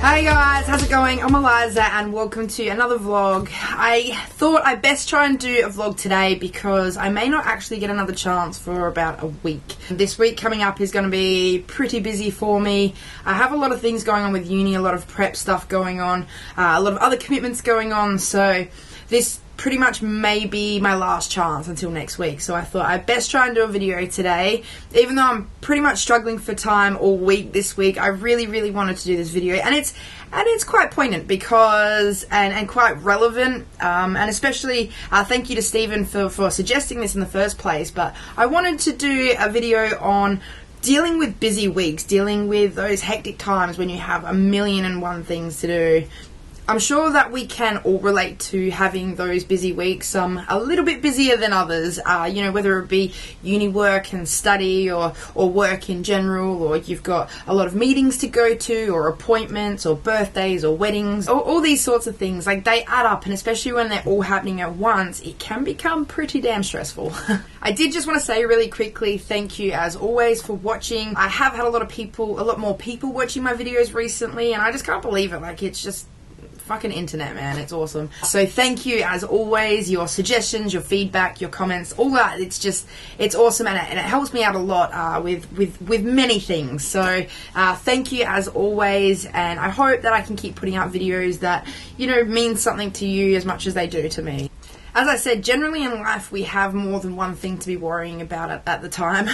Hey guys, how's it going? I'm Eliza and welcome to another vlog. I thought I'd best try and do a vlog today because I may not actually get another chance for about a week. This week coming up is going to be pretty busy for me. I have a lot of things going on with uni, a lot of prep stuff going on, a lot of other commitments going on, so this pretty much may be my last chance until next week. So I thought I'd best try and do a video today. Even though I'm pretty much struggling for time all week this week, I really wanted to do this video, and it's quite poignant because and quite relevant, and especially thank you to Stephen for suggesting this in the first place. But I wanted to do a video on dealing with busy weeks, dealing with those hectic times when you have a million and one things to do. I'm sure that we can all relate to having those busy weeks, some a little bit busier than others, you know, whether it be uni work and study or work in general, or you've got a lot of meetings to go to, or appointments, or birthdays, or weddings, or all these sorts of things. Like, they add up, and especially when they're all happening at once, it can become pretty damn stressful. I did just want to say really quickly, thank you as always for watching. I have had a lot more people watching my videos recently, and I just can't believe it. Like, it's just fucking internet, man. It's awesome. So thank you as always, your suggestions, your feedback, your comments, all that. It's awesome, and it helps me out a lot with many things. So thank you as always, and I hope that I can keep putting out videos that, you know, mean something to you as much as they do to me. As I said, generally in life we have more than one thing to be worrying about at the time.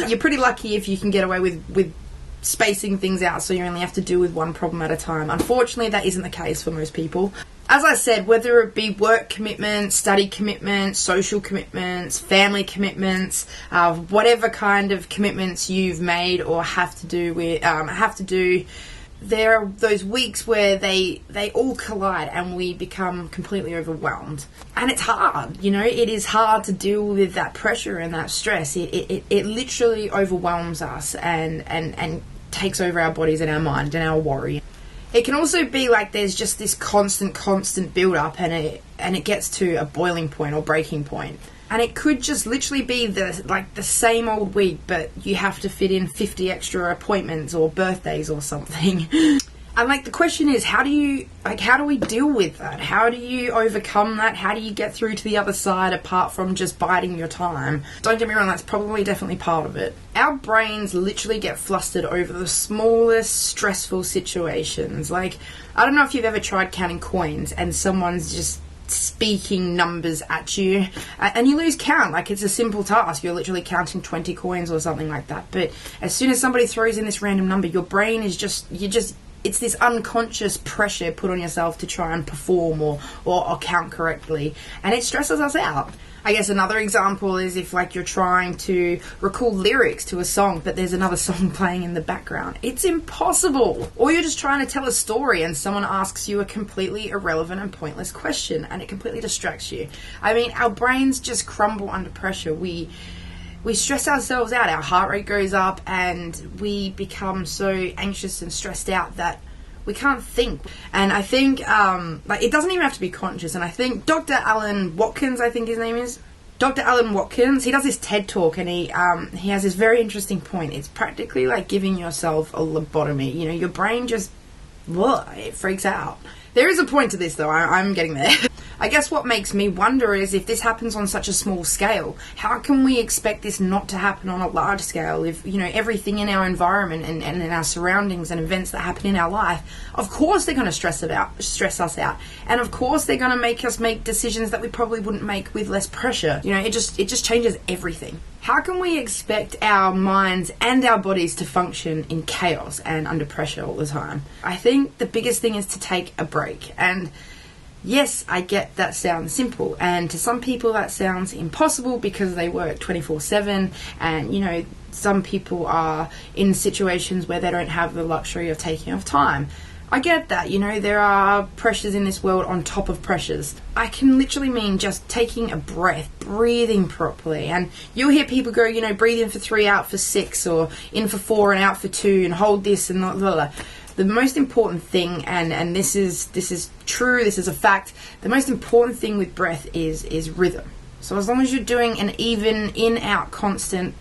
You're pretty lucky if you can get away with spacing things out so you only have to deal with one problem at a time. Unfortunately, that isn't the case for most people. As I said, whether it be work commitments, study commitments, social commitments, family commitments, whatever kind of commitments you've made or have to do, there are those weeks where they all collide and we become completely overwhelmed. And it's hard, you know, it is hard to deal with that pressure and that stress. It literally overwhelms us and takes over our bodies and our mind and our worry. It can also be like there's just this constant build up, and it gets to a boiling point or breaking point. And it could just literally be the same old week, but you have to fit in 50 extra appointments or birthdays or something. And like, the question is, how do we deal with that? How do you overcome that? How do you get through to the other side apart from just biding your time? Don't get me wrong, that's probably definitely part of it. Our brains literally get flustered over the smallest stressful situations. Like, I don't know if you've ever tried counting coins and someone's just speaking numbers at you and you lose count. Like, it's a simple task, you're literally counting 20 coins or something like that, but as soon as somebody throws in this random number, your brain is it's this unconscious pressure put on yourself to try and perform or count correctly, and it stresses us out. I guess another example is if, like, you're trying to recall lyrics to a song but there's another song playing in the background. It's impossible. Or you're just trying to tell a story and someone asks you a completely irrelevant and pointless question and it completely distracts you. I mean, our brains just crumble under pressure. We stress ourselves out, our heart rate goes up, and we become so anxious and stressed out that we can't think. And I think, it doesn't even have to be conscious, and I think Dr. Alan Watkins, I think his name is, Dr. Alan Watkins, he does this TED Talk, and he has this very interesting point. It's practically like giving yourself a lobotomy. You know, your brain just, it freaks out. There is a point to this, though. I'm getting there. I guess what makes me wonder is, if this happens on such a small scale, how can we expect this not to happen on a large scale? If, you know, everything in our environment and in our surroundings and events that happen in our life, of course they're going to stress us out. And of course they're going to make us make decisions that we probably wouldn't make with less pressure. You know, it just changes everything. How can we expect our minds and our bodies to function in chaos and under pressure all the time? I think the biggest thing is to take a break. And yes, I get that sounds simple, and to some people that sounds impossible because they work 24/7, and, you know, some people are in situations where they don't have the luxury of taking off time. I get that, you know, there are pressures in this world on top of pressures. I can literally mean just taking a breath, breathing properly. And you'll hear people go, you know, breathe in for 3, out for 6, or in for 4 and out for 2, and hold this and blah, blah, blah. The most important thing, and this is true, this is a fact, the most important thing with breath is rhythm. So as long as you're doing an even in-out constant,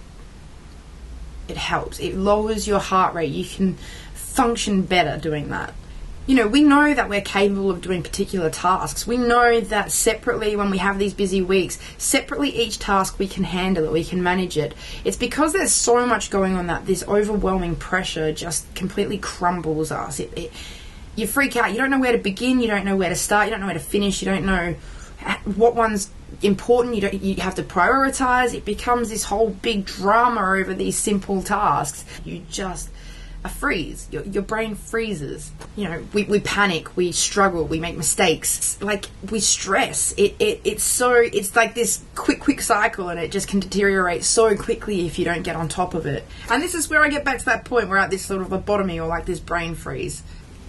it helps. It lowers your heart rate. You can function better doing that. You know, we know that we're capable of doing particular tasks. We know that separately, when we have these busy weeks, separately each task we can handle it, we can manage it. It's because there's so much going on that this overwhelming pressure just completely crumbles us. You freak out. You don't know where to begin. You don't know where to start. You don't know where to finish. You don't know what one's important. You have to prioritize. It becomes this whole big drama over these simple tasks. You just a freeze. Your brain freezes. You know, we panic, we struggle, we make mistakes, like we stress. It's like this quick cycle, and it just can deteriorate so quickly if you don't get on top of it. And this is where I get back to that point where at this sort of lobotomy, or like this brain freeze.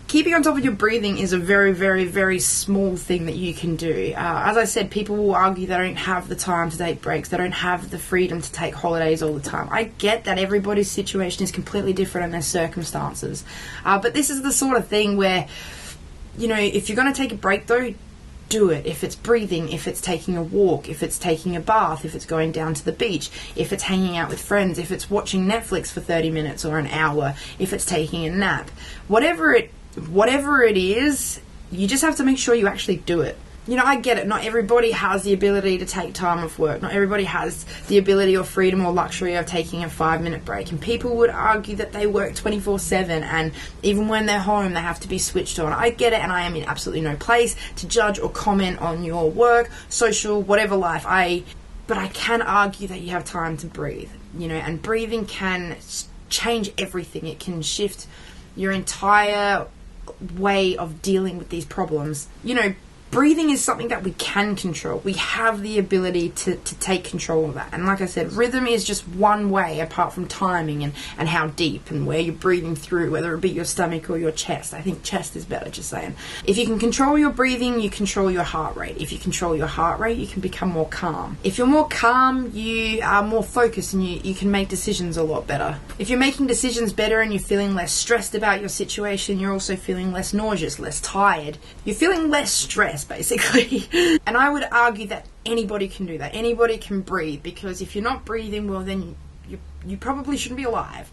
Keeping on top of your breathing is a very, very, very small thing that you can do. As I said, people will argue they don't have the time to take breaks. They don't have the freedom to take holidays all the time. I get that everybody's situation is completely different in their circumstances. But this is the sort of thing where, you know, if you're going to take a break though, do it. If it's breathing, if it's taking a walk, if it's taking a bath, if it's going down to the beach, if it's hanging out with friends, if it's watching Netflix for 30 minutes or an hour, if it's taking a nap, whatever it is, you just have to make sure you actually do it. You know, I get it. Not everybody has the ability to take time off work. Not everybody has the ability or freedom or luxury of taking a 5-minute break. And people would argue that they work 24/7, and even when they're home, they have to be switched on. I get it, and I am in absolutely no place to judge or comment on your work, social, whatever life. But I can argue that you have time to breathe. You know, and breathing can change everything. It can shift your entire way of dealing with these problems. You know, breathing is something that we can control. We have the ability to take control of that. And like I said, rhythm is just one way, apart from timing and how deep and where you're breathing through, whether it be your stomach or your chest. I think chest is better, just saying. If you can control your breathing, you control your heart rate. If you control your heart rate, you can become more calm. If you're more calm, you are more focused, and you can make decisions a lot better. If you're making decisions better and you're feeling less stressed about your situation, you're also feeling less nauseous, less tired. You're feeling less stressed, basically. And I would argue that anybody can do that. Anybody can breathe, because if you're not breathing, well, then you probably shouldn't be alive.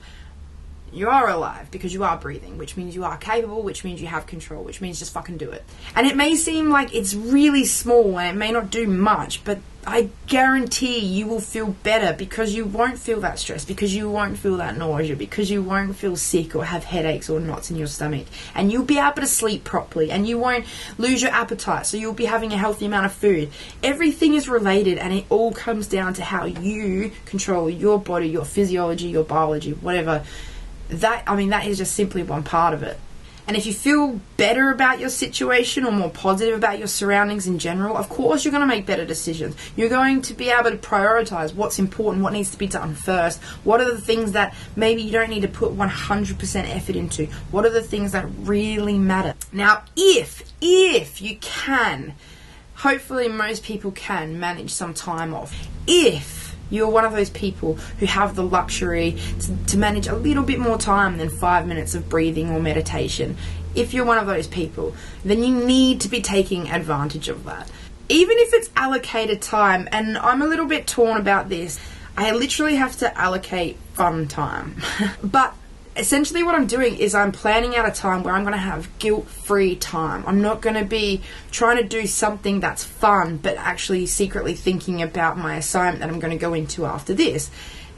You are alive because you are breathing, which means you are capable, which means you have control, which means just fucking do it. And it may seem like it's really small and it may not do much, but I guarantee you will feel better, because you won't feel that stress, because you won't feel that nausea, because you won't feel sick or have headaches or knots in your stomach, and you'll be able to sleep properly, and you won't lose your appetite, so you'll be having a healthy amount of food. Everything is related, and it all comes down to how you control your body, your physiology, your biology, whatever. That is just simply one part of it. And if you feel better about your situation, or more positive about your surroundings in general, of course you're going to make better decisions. You're going to be able to prioritize what's important, what needs to be done first. What are the things that maybe you don't need to put 100% effort into? What are the things that really matter? Now, if you can, hopefully most people can manage some time off. If you're one of those people who have the luxury to manage a little bit more time than 5 minutes of breathing or meditation, if you're one of those people, then you need to be taking advantage of that. Even if it's allocated time, and I'm a little bit torn about this, I literally have to allocate fun time. But essentially what I'm doing is I'm planning out a time where I'm going to have guilt-free time. I'm not going to be trying to do something that's fun, but actually secretly thinking about my assignment that I'm going to go into after this.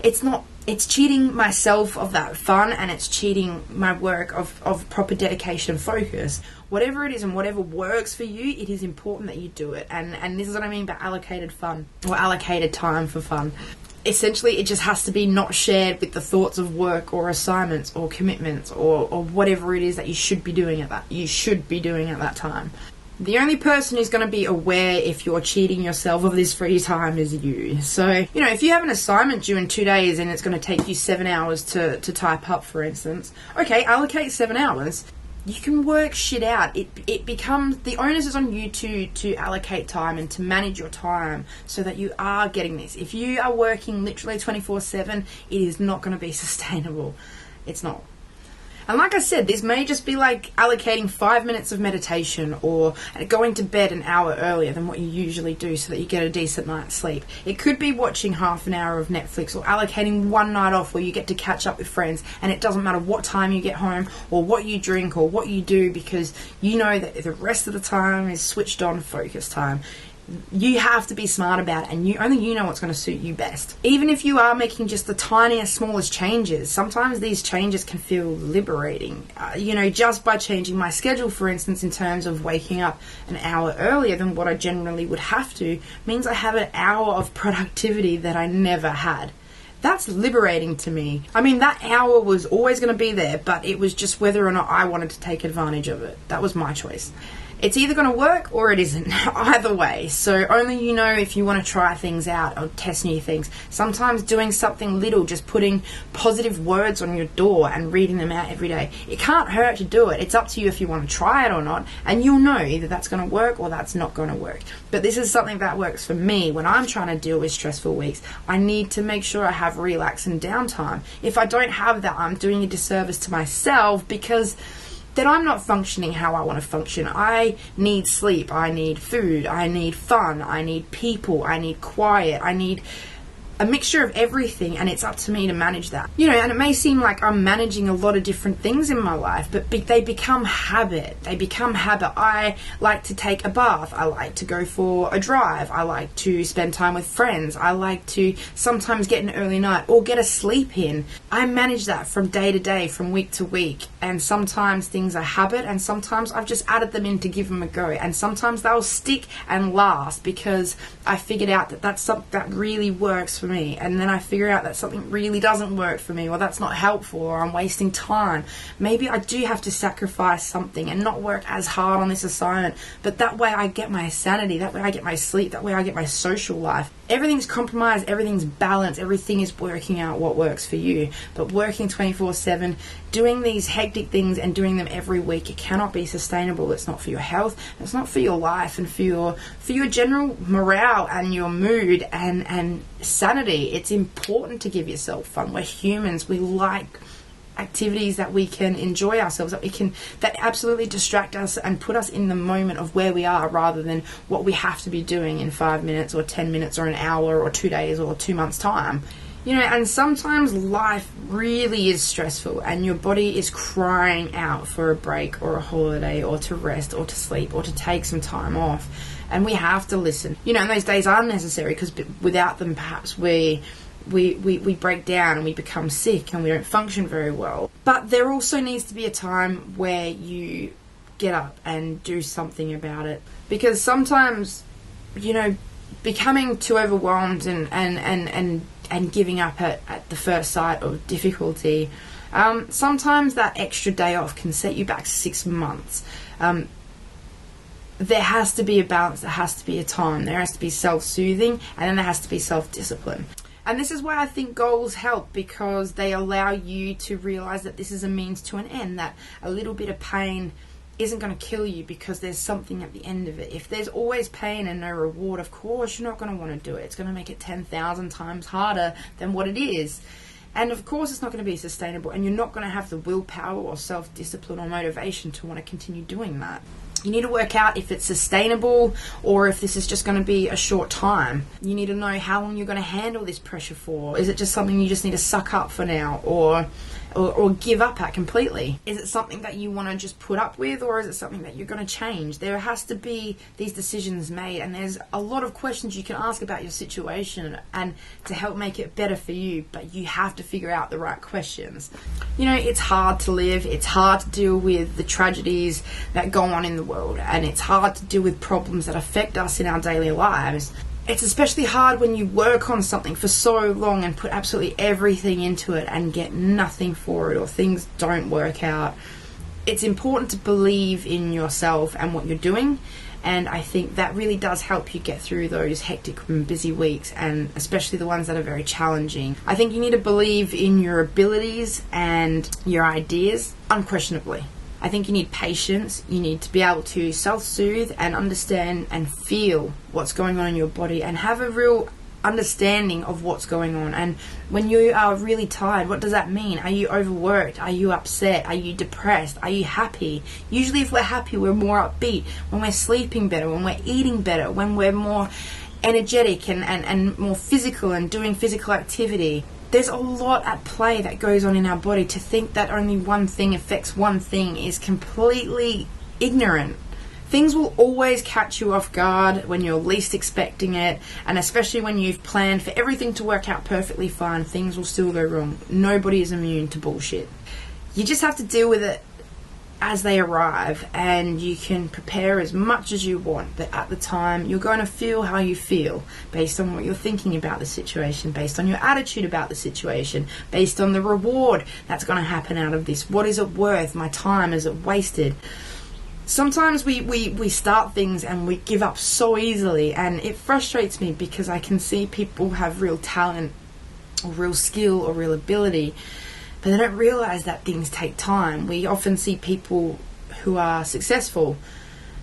It's cheating myself of that fun, and it's cheating my work of proper dedication and focus. Whatever it is and whatever works for you, it is important that you do it. And this is what I mean by allocated fun, or allocated time for fun. Essentially, it just has to be not shared with the thoughts of work or assignments or commitments or whatever it is that you should be doing at that time. The only person who's going to be aware if you're cheating yourself of this free time is you. So, you know, if you have an assignment due in 2 days and it's going to take you 7 hours to type up, for instance, okay, allocate 7 hours. You can work shit out. It becomes, the onus is on you to allocate time and to manage your time so that you are getting this. If you are working literally 24/7, it is not going to be sustainable. It's not. And like I said, this may just be like allocating 5 minutes of meditation or going to bed an hour earlier than what you usually do so that you get a decent night's sleep. It could be watching half an hour of Netflix or allocating one night off where you get to catch up with friends, and it doesn't matter what time you get home or what you drink or what you do, because you know that the rest of the time is switched on focus time. You have to be smart about it, and only you know what's going to suit you best. Even if you are making just the tiniest, smallest changes, sometimes these changes can feel liberating. Just by changing my schedule, for instance, in terms of waking up an hour earlier than what I generally would have to, means I have an hour of productivity that I never had. That's liberating to me. I mean, that hour was always going to be there, but it was just whether or not I wanted to take advantage of it. That was my choice. It's either going to work or it isn't. Either way. So only you know if you want to try things out or test new things. Sometimes doing something little, just putting positive words on your door and reading them out every day, it can't hurt to do it. It's up to you if you want to try it or not, and you'll know either that's going to work or that's not going to work. But this is something that works for me when I'm trying to deal with stressful weeks. I need to make sure I have relax and downtime. If I don't have that, I'm doing a disservice to myself, because then I'm not functioning how I want to function. I need sleep, I need food, I need fun, I need people, I need quiet, I need a mixture of everything, and it's up to me to manage that. And it may seem like I'm managing a lot of different things in my life, but they become habit. I like to take a bath. I like to go for a drive. I like to spend time with friends. I like to sometimes get an early night or get a sleep in. I manage that from day to day, from week to week, and sometimes things are habit, and sometimes I've just added them in to give them a go, and sometimes they'll stick and last because I figured out that that's something that really works for me, and then I figure out that something really doesn't work for me, or that's not helpful, or I'm wasting time. Maybe I do have to sacrifice something and not work as hard on this assignment, but that way I get my sanity, that way I get my sleep, that way I get my social life. Everything's compromised, everything's balanced, everything is working out what works for you. But working 24/7, doing these hectic things and doing them every week, it cannot be sustainable. It's not for your health, it's not for your life, and for your general morale and your mood and sanity. It's important to give yourself fun. We're humans, we like activities that we can enjoy ourselves, that absolutely distract us and put us in the moment of where we are, rather than what we have to be doing in 5 minutes or 10 minutes or an hour or 2 days or 2 months time. And sometimes life really is stressful and your body is crying out for a break or a holiday, or to rest or to sleep or to take some time off, and we have to listen. And those days are necessary, because without them perhaps we break down and we become sick and we don't function very well. But there also needs to be a time where you get up and do something about it, because sometimes becoming too overwhelmed and giving up at the first sight of difficulty, sometimes that extra day off can set you back 6 months. There has to be a balance, there has to be a time, there has to be self-soothing, and then there has to be self-discipline. And this is why I think goals help, because they allow you to realize that this is a means to an end, that a little bit of pain isn't going to kill you because there's something at the end of it. If there's always pain and no reward, of course you're not going to want to do it. It's going to make it 10,000 times harder than what it is. And of course it's not going to be sustainable, and you're not going to have the willpower or self-discipline or motivation to want to continue doing that. You need to work out if it's sustainable or if this is just going to be a short time. You need to know how long you're going to handle this pressure for. Is it just something you just need to suck up for now, or give up at completely? Is it something that you want to just put up with, or is it something that you're going to change? There has to be these decisions made, and there's a lot of questions you can ask about your situation and to help make it better for you, but you have to figure out the right questions. It's hard to live, it's hard to deal with the tragedies that go on in the world, and it's hard to deal with problems that affect us in our daily lives. It's especially hard when you work on something for so long and put absolutely everything into it and get nothing for it, or things don't work out. It's important to believe in yourself and what you're doing, and I think that really does help you get through those hectic and busy weeks, and especially the ones that are very challenging. I think you need to believe in your abilities and your ideas unquestionably. I think you need patience. You need to be able to self-soothe and understand and feel what's going on in your body, and have a real understanding of what's going on. And when you are really tired, what does that mean? Are you overworked? Are you upset? Are you depressed? Are you happy? Usually if we're happy, we're more upbeat. When we're sleeping better, when we're eating better, when we're more energetic and more physical and doing physical activity. There's a lot at play that goes on in our body. To think that only one thing affects one thing is completely ignorant. Things will always catch you off guard when you're least expecting it, and especially when you've planned for everything to work out perfectly fine, things will still go wrong. Nobody is immune to bullshit. You just have to deal with it as they arrive, and you can prepare as much as you want, but at the time you're going to feel how you feel based on what you're thinking about the situation, based on your attitude about the situation, based on the reward that's going to happen out of this. What is it worth? My time, is it wasted? Sometimes we start things and we give up so easily, and it frustrates me because I can see people have real talent or real skill or real ability, but they don't realize that things take time. We often see people who are successful,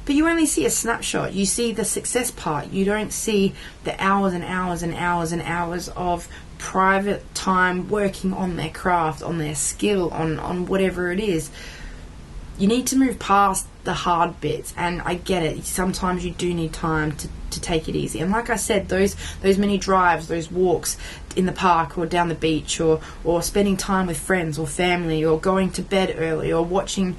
but you only see a snapshot. You see the success part. You don't see the hours and hours and hours and hours of private time working on their craft, on their skill, on whatever it is. You need to move past the hard bits, and I get it. Sometimes you do need time to take it easy. And like I said, those many drives, those walks in the park or down the beach, or spending time with friends or family, or going to bed early, or watching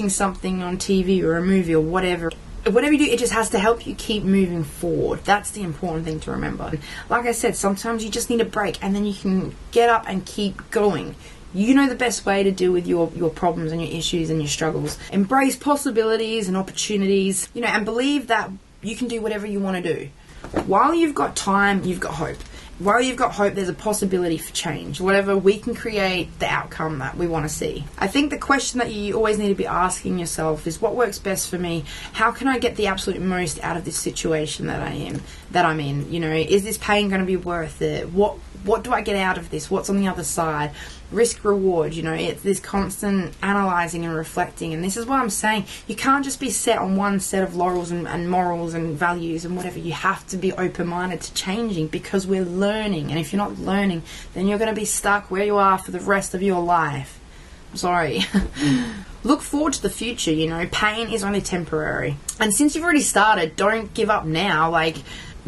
something on TV or a movie or whatever. Whatever you do, it just has to help you keep moving forward. That's the important thing to remember. Like I said, sometimes you just need a break, and then you can get up and keep going. You know the best way to deal with your problems and your issues and your struggles. Embrace possibilities and opportunities, and believe that you can do whatever you want to do. While you've got time, you've got hope. While you've got hope, there's a possibility for change. Whatever, we can create the outcome that we want to see. I think the question that you always need to be asking yourself is, what works best for me? How can I get the absolute most out of this situation that I'm in? Is this pain going to be worth it? What do I get out of this? What's on the other side? Risk reward, it's this constant analysing and reflecting. And this is what I'm saying. You can't just be set on one set of laurels and morals and values and whatever. You have to be open-minded to changing, because we're learning. And if you're not learning, then you're going to be stuck where you are for the rest of your life. I'm sorry. Look forward to the future, Pain is only temporary. And since you've already started, don't give up now.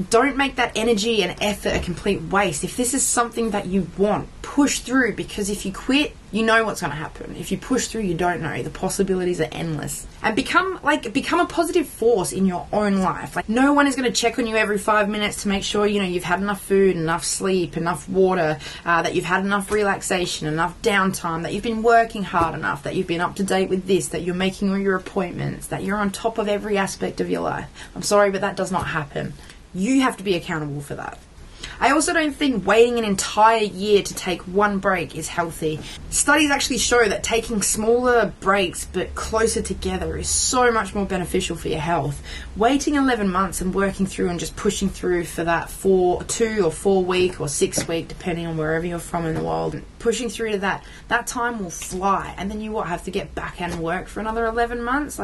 Don't make that energy and effort a complete waste. If this is something that you want, push through, because if you quit, you know what's going to happen. If you push through, you don't know. The possibilities are endless. And become a positive force in your own life. No one is going to check on you every 5 minutes to make sure, you've had enough food, enough sleep, enough water, that you've had enough relaxation, enough downtime, that you've been working hard enough, that you've been up to date with this, that you're making all your appointments, that you're on top of every aspect of your life. I'm sorry, but that does not happen. You have to be accountable for that. I also don't think waiting an entire year to take one break is healthy. Studies actually show that taking smaller breaks but closer together is so much more beneficial for your health. Waiting 11 months and working through and just pushing through for that 2 or 4 week or 6 week, depending on wherever you're from in the world, pushing through to that time will fly. And then you have to get back and work for another 11 months?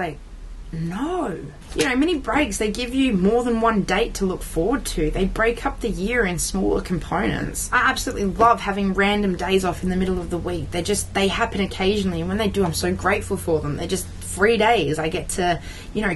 No. Mini breaks, they give you more than one date to look forward to. They break up the year in smaller components. I absolutely love having random days off in the middle of the week. They happen occasionally, and when they do, I'm so grateful for them. They're just free days. I get to,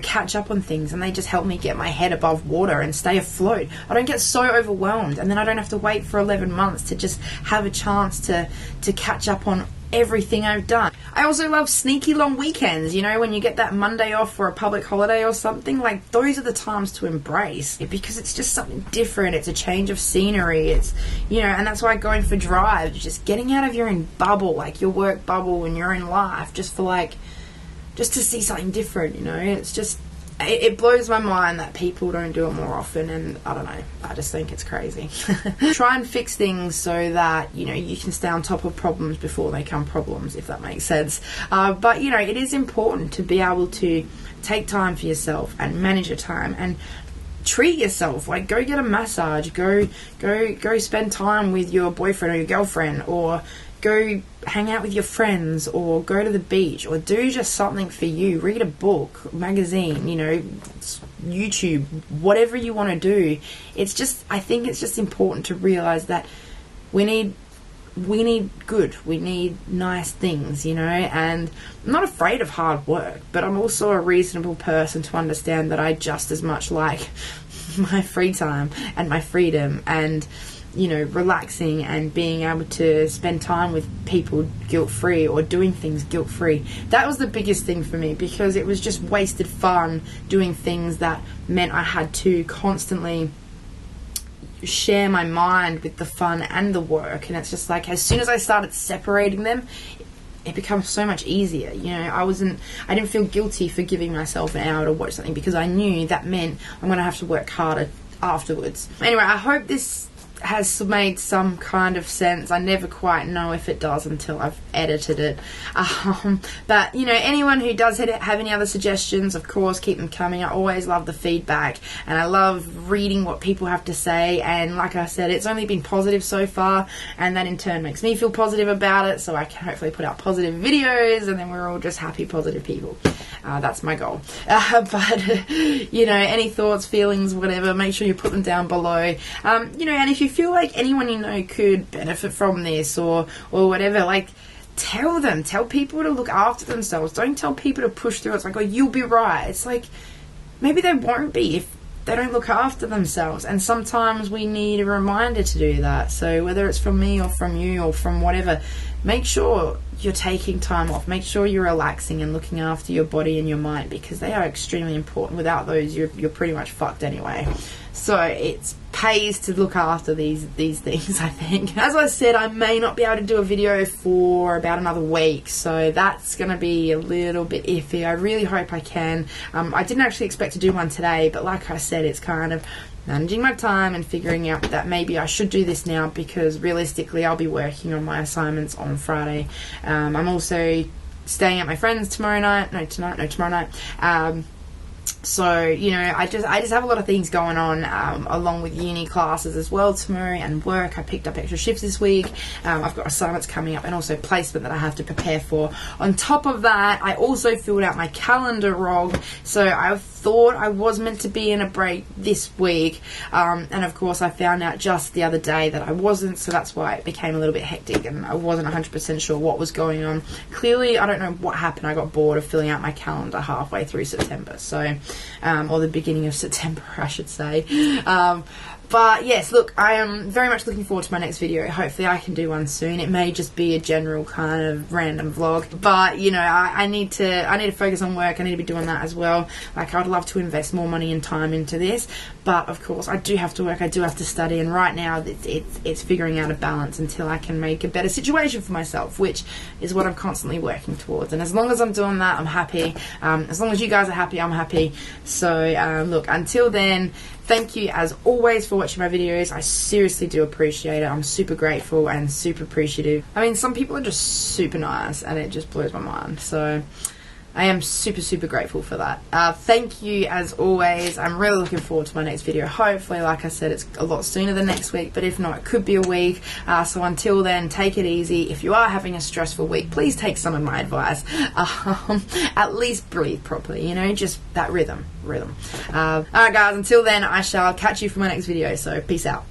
catch up on things, and they just help me get my head above water and stay afloat. I don't get so overwhelmed, and then I don't have to wait for 11 months to just have a chance to catch up on everything I've done. I also love sneaky long weekends, when you get that Monday off for a public holiday or something. Those are the times to embrace it, because it's just something different. It's a change of scenery. It's, and that's why going for drives, just getting out of your own bubble, your work bubble and your own life, just to see something different, It's just, it blows my mind that people don't do it more often, and I don't know, I just think it's crazy. Try and fix things so that, you can stay on top of problems before they become problems, if that makes sense. But, it is important to be able to take time for yourself and manage your time and treat yourself. Go get a massage, go spend time with your boyfriend or your girlfriend, or go hang out with your friends, or go to the beach, or do just something for you. Read a book, magazine, YouTube, whatever you want to do. I think it's just important to realize that we need good, we need nice things, and I'm not afraid of hard work, but I'm also a reasonable person to understand that I just as much like my free time and my freedom and relaxing and being able to spend time with people guilt-free or doing things guilt-free. That was the biggest thing for me, because it was just wasted fun doing things that meant I had to constantly share my mind with the fun and the work. And it's just like, as soon as I started separating them, it becomes so much easier. I didn't feel guilty for giving myself an hour to watch something, because I knew that meant I'm going to have to work harder afterwards. Anyway, I hope this has made some kind of sense. I never quite know if it does until I've edited it. But anyone who does have any other suggestions, of course, keep them coming. I always love the feedback, and I love reading what people have to say. And like I said, it's only been positive so far, and that in turn makes me feel positive about it, so I can hopefully put out positive videos, and then we're all just happy, positive people. That's my goal. But any thoughts, feelings, whatever, make sure you put them down below. And if you feel like anyone could benefit from this or whatever, like, tell people to look after themselves. Don't tell people to push through. It's like, oh, you'll be right. It's like, maybe they won't be if they don't look after themselves, and sometimes we need a reminder to do that. So whether it's from me or from you or from whatever, make sure you're taking time off. Make sure you're relaxing and looking after your body and your mind, because they are extremely important. Without those, you're pretty much fucked anyway. So it pays to look after these things, I think. As I said, I may not be able to do a video for about another week, so that's going to be a little bit iffy. I really hope I can. I didn't actually expect to do one today, but like I said, it's kind of managing my time and figuring out that maybe I should do this now, because realistically I'll be working on my assignments on Friday. I'm also staying at my friend's tomorrow night. So I just have a lot of things going on, along with uni classes as well tomorrow, and work. I picked up extra shifts this week. I've got assignments coming up, and also placement that I have to prepare for. On top of that, I also filled out my calendar wrong, so I thought I was meant to be in a break this week, and of course I found out just the other day that I wasn't, so that's why it became a little bit hectic, and I wasn't 100% sure what was going on. Clearly, I don't know what happened. I got bored of filling out my calendar halfway through September, so or the beginning of September, I should say. But yes, look, I am very much looking forward to my next video. Hopefully I can do one soon. It may just be a general kind of random vlog, but I need to focus on work. I need to be doing that as well. Like, I'd love to invest more money and time into this, but of course I do have to work, I do have to study, and right now it's figuring out a balance until I can make a better situation for myself, which is what I'm constantly working towards. And as long as I'm doing that, I'm happy. As long as you guys are happy, I'm happy. So look, until then, thank you as always for watching my videos. I seriously do appreciate it. I'm super grateful and super appreciative. I mean, some people are just super nice, and it just blows my mind. So I am super, super grateful for that. Thank you as always. I'm really looking forward to my next video. Hopefully, like I said, it's a lot sooner than next week, but if not, it could be a week. So until then, take it easy. If you are having a stressful week, please take some of my advice. At least breathe properly, just that rhythm. Alright guys, until then, I shall catch you for my next video, so peace out.